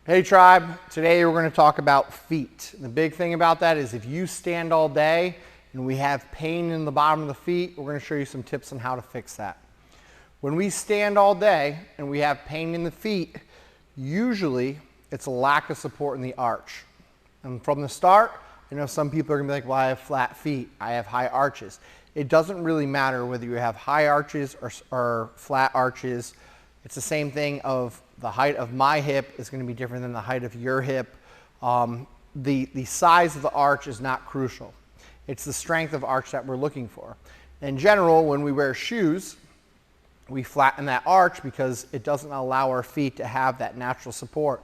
Hey tribe, today we're going to talk about feet. The big thing about that is if you stand all day and we have pain in the bottom of the feet, we're going to show you some tips on how to fix that. When we stand all day and we have pain in the feet, usually it's a lack of support in the arch. And from the start, I know some people are going to be like, well, I have flat feet, I have high arches. It doesn't really matter whether you have high arches or flat arches. It's the same thing of the height of my hip is going to be different than the height of your hip. The size of the arch is not crucial. It's the strength of arch that we're looking for. In general, when we wear shoes, we flatten that arch because it doesn't allow our feet to have that natural support.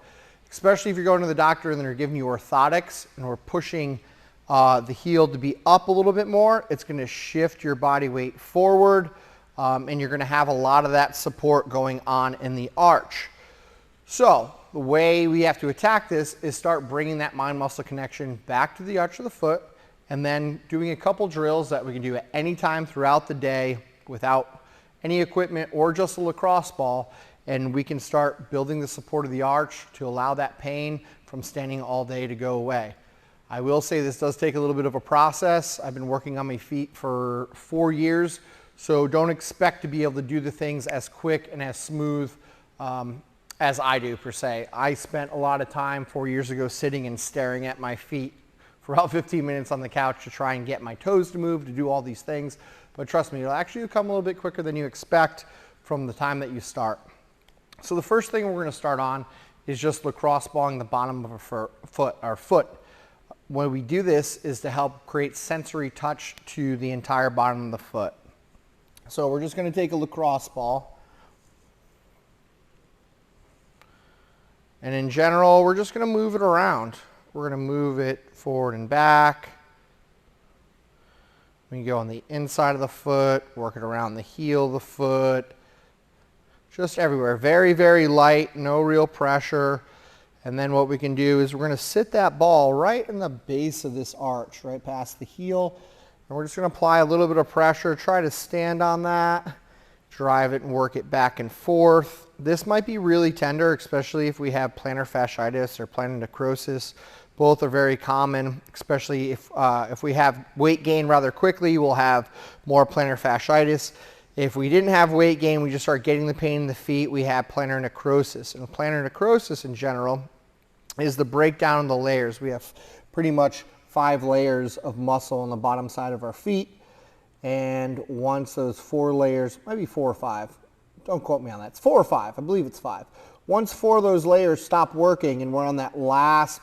Especially if you're going to the doctor and they're giving you orthotics and we're pushing the heel to be up a little bit more, it's going to shift your body weight forward. And you're going to have a lot of that support going on in the arch. So the way we have to attack this is start bringing that mind-muscle connection back to the arch of the foot and then doing a couple drills that we can do at any time throughout the day without any equipment or just a lacrosse ball, and we can start building the support of the arch to allow that pain from standing all day to go away. I will say this does take a little bit of a process. I've been working on my feet for 4 years. So don't expect to be able to do the things as quick and as smooth as I do per se. I spent a lot of time 4 years ago sitting and staring at my feet for about 15 minutes on the couch to try and get my toes to move, to do all these things. But trust me, it'll actually come a little bit quicker than you expect from the time that you start. So the first thing we're going to start on is just lacrosse balling the bottom of our foot. When we do this is to help create sensory touch to the entire bottom of the foot. So we're just going to take a lacrosse ball. And in general, we're just going to move it around. We're going to move it forward and back. We can go on the inside of the foot, work it around the heel of the foot. Just everywhere. Very, very light, no real pressure. And then what we can do is we're going to sit that ball right in the base of this arch, right past the heel. And we're just going to apply a little bit of pressure, try to stand on that, drive it and work it back and forth. This might be really tender, especially if we have plantar fasciitis or plantar necrosis. Both are very common, especially if we have weight gain rather quickly, we'll have more plantar fasciitis. If we didn't have weight gain, we just start getting the pain in the feet, we have plantar necrosis. And plantar necrosis in general is the breakdown of the layers. We have pretty much 5 layers of muscle on the bottom side of our feet, and once those 4 layers, maybe 4 or 5, don't quote me on that, it's 4 or 5, I believe it's 5. Once 4 of those layers stop working and we're on that last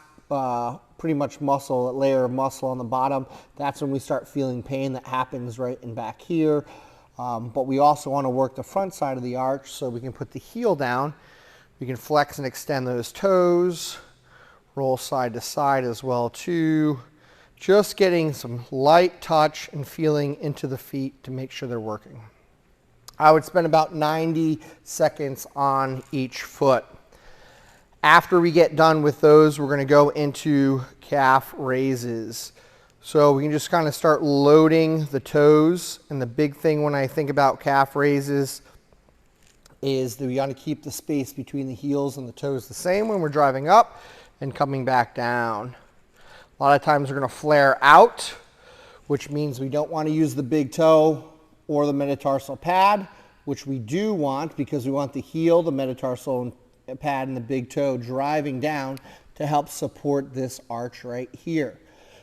pretty much muscle, that layer of muscle on the bottom, that's when we start feeling pain that happens right in back here. But we also want to work the front side of the arch so we can put the heel down. We can flex and extend those toes, roll side to side as well too. Just getting some light touch and feeling into the feet to make sure they're working. I would spend about 90 seconds on each foot. After we get done with those, we're going to go into calf raises. So we can just kind of start loading the toes. And the big thing when I think about calf raises is that we got to keep the space between the heels and the toes the same when we're driving up and coming back down. A lot of times we're going to flare out, which means we don't want to use the big toe or the metatarsal pad, which we do want because we want the heel, the metatarsal pad, and the big toe driving down to help support this arch right here.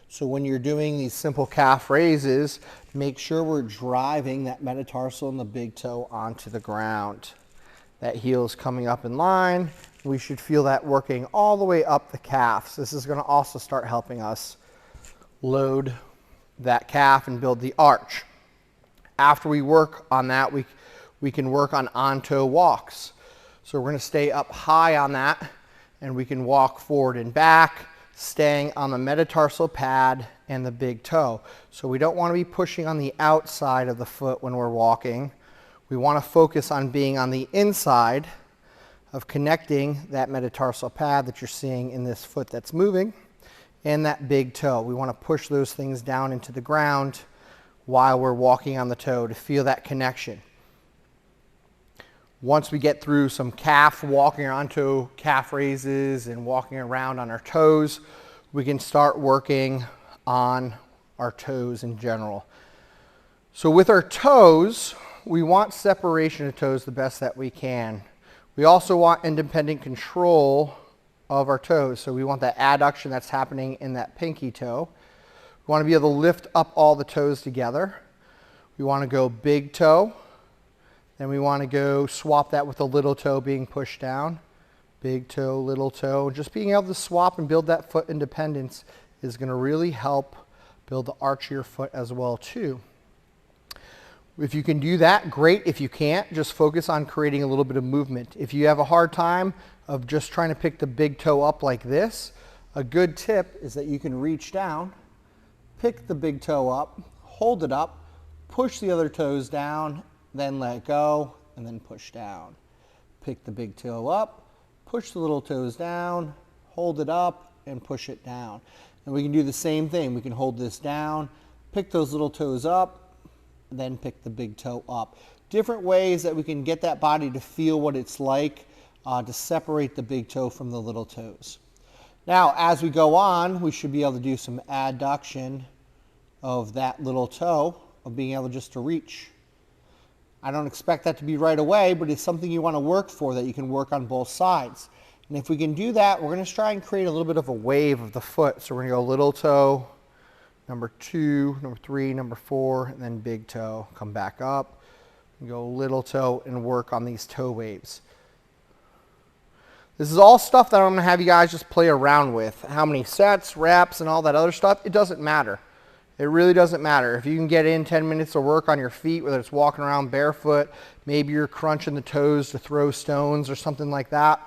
So when you're doing these simple calf raises, make sure we're driving that metatarsal and the big toe onto the ground. That heel is coming up in line. We should feel that working all the way up the calves. This is going to also start helping us load that calf and build the arch. After we work on that, we can work on toe walks. So we're going to stay up high on that, and we can walk forward and back, staying on the metatarsal pad and the big toe. So we don't want to be pushing on the outside of the foot when we're walking. We want to focus on being on the inside of connecting that metatarsal pad that you're seeing in this foot that's moving and that big toe. We want to push those things down into the ground while we're walking on the toe to feel that connection. Once we get through some calf, walking onto calf raises and walking around on our toes, we can start working on our toes in general. So with our toes, we want separation of toes the best that we can. We also want independent control of our toes. So we want that adduction that's happening in that pinky toe. We want to be able to lift up all the toes together. We want to go big toe. Then we want to go swap that with the little toe being pushed down. Big toe, little toe. Just being able to swap and build that foot independence is going to really help build the arch of your foot as well too. If you can do that, great. If you can't, just focus on creating a little bit of movement. If you have a hard time of just trying to pick the big toe up like this, a good tip is that you can reach down, pick the big toe up, hold it up, push the other toes down, then let go, and then push down. Pick the big toe up, push the little toes down, hold it up, and push it down. And we can do the same thing. We can hold this down, pick those little toes up, then pick the big toe up. Different ways that we can get that body to feel what it's like to separate the big toe from the little toes. Now, as we go on, we should be able to do some adduction of that little toe, of being able just to reach. I don't expect that to be right away, but it's something you want to work for, that you can work on both sides. And if we can do that, we're going to try and create a little bit of a wave of the foot. So we're going to go little toe, number 2, number 3, number 4, and then big toe. Come back up, and go little toe, and work on these toe waves. This is all stuff that I'm going to have you guys just play around with. How many sets, reps, and all that other stuff, it doesn't matter. It really doesn't matter. If you can get in 10 minutes of work on your feet, whether it's walking around barefoot, maybe you're crunching the toes to throw stones or something like that,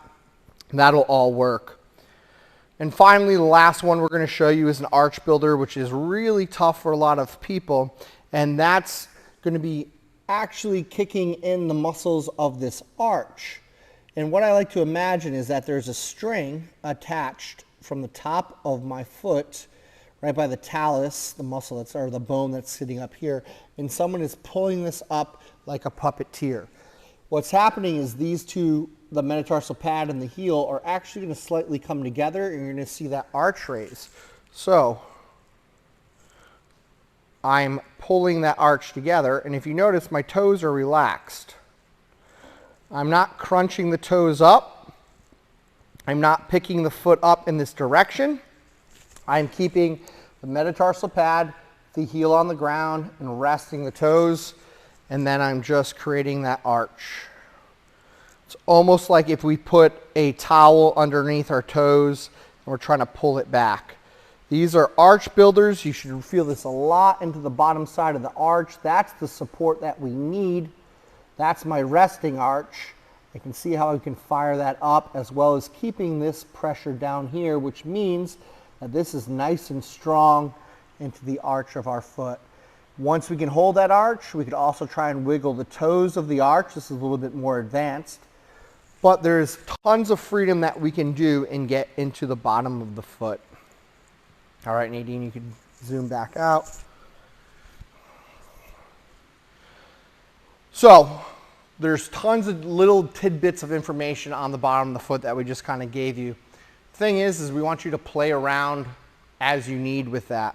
that'll all work. And finally, the last one we're going to show you is an arch builder, which is really tough for a lot of people. And that's going to be actually kicking in the muscles of this arch. And what I like to imagine is that there's a string attached from the top of my foot, right by the talus, the muscle that's, or the bone that's sitting up here, and someone is pulling this up like a puppeteer. What's happening is these two, the metatarsal pad and the heel, are actually going to slightly come together, and you're going to see that arch raise. So I'm pulling that arch together, and if you notice, my toes are relaxed. I'm not crunching the toes up. I'm not picking the foot up in this direction. I'm keeping the metatarsal pad, the heel on the ground, and resting the toes, and then I'm just creating that arch. It's almost like if we put a towel underneath our toes and we're trying to pull it back. These are arch builders. You should feel this a lot into the bottom side of the arch. That's the support that we need. That's my resting arch. I can see how I can fire that up, as well as keeping this pressure down here, which means that this is nice and strong into the arch of our foot. Once we can hold that arch, we could also try and wiggle the toes of the arch. This is a little bit more advanced. But there's tons of freedom that we can do and get into the bottom of the foot. All right, Nadine, you can zoom back out. So there's tons of little tidbits of information on the bottom of the foot that we just kind of gave you. Thing is we want you to play around as you need with that.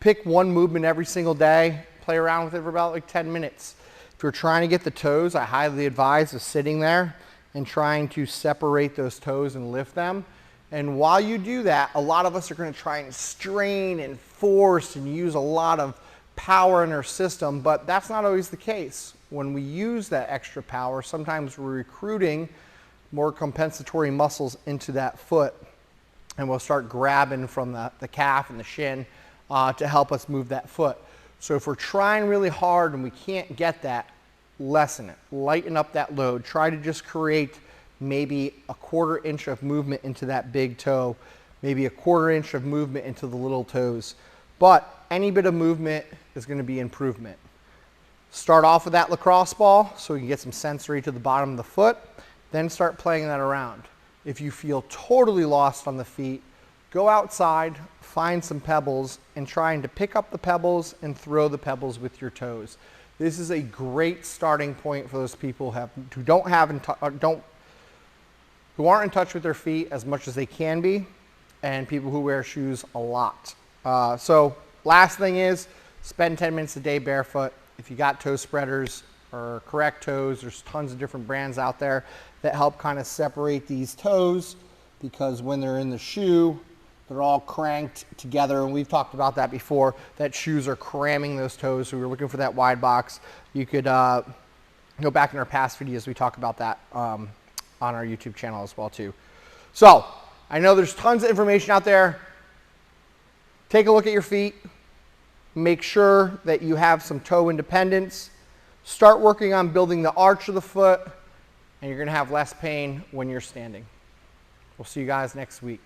Pick one movement every single day, play around with it for about like 10 minutes. If you're trying to get the toes, I highly advise of sitting there and trying to separate those toes and lift them. And while you do that, a lot of us are going to try and strain and force and use a lot of power in our system, but that's not always the case. When we use that extra power, sometimes we're recruiting more compensatory muscles into that foot, and we'll start grabbing from the calf and the shin to help us move that foot. So if we're trying really hard and we can't get that, lessen it, lighten up that load, try to just create maybe a 1/4 inch of movement into that big toe, maybe a 1/4 inch of movement into the little toes. But any bit of movement is going to be improvement. Start off with that lacrosse ball so we can get some sensory to the bottom of the foot, then start playing that around. If you feel totally lost on the feet, go outside, find some pebbles, and trying to pick up the pebbles and throw the pebbles with your toes. This is a great starting point for those people who aren't in touch with their feet as much as they can be, and people who wear shoes a lot. So last thing is, spend 10 minutes a day barefoot. If you got toe spreaders or correct toes, there's tons of different brands out there that help kind of separate these toes, because when they're in the shoe, they're all cranked together, and we've talked about that before, that shoes are cramming those toes, so we're looking for that wide box. You could go back in our past videos, we talk about that on our YouTube channel as well too. So, I know there's tons of information out there. Take a look at your feet. Make sure that you have some toe independence. Start working on building the arch of the foot, and you're going to have less pain when you're standing. We'll see you guys next week.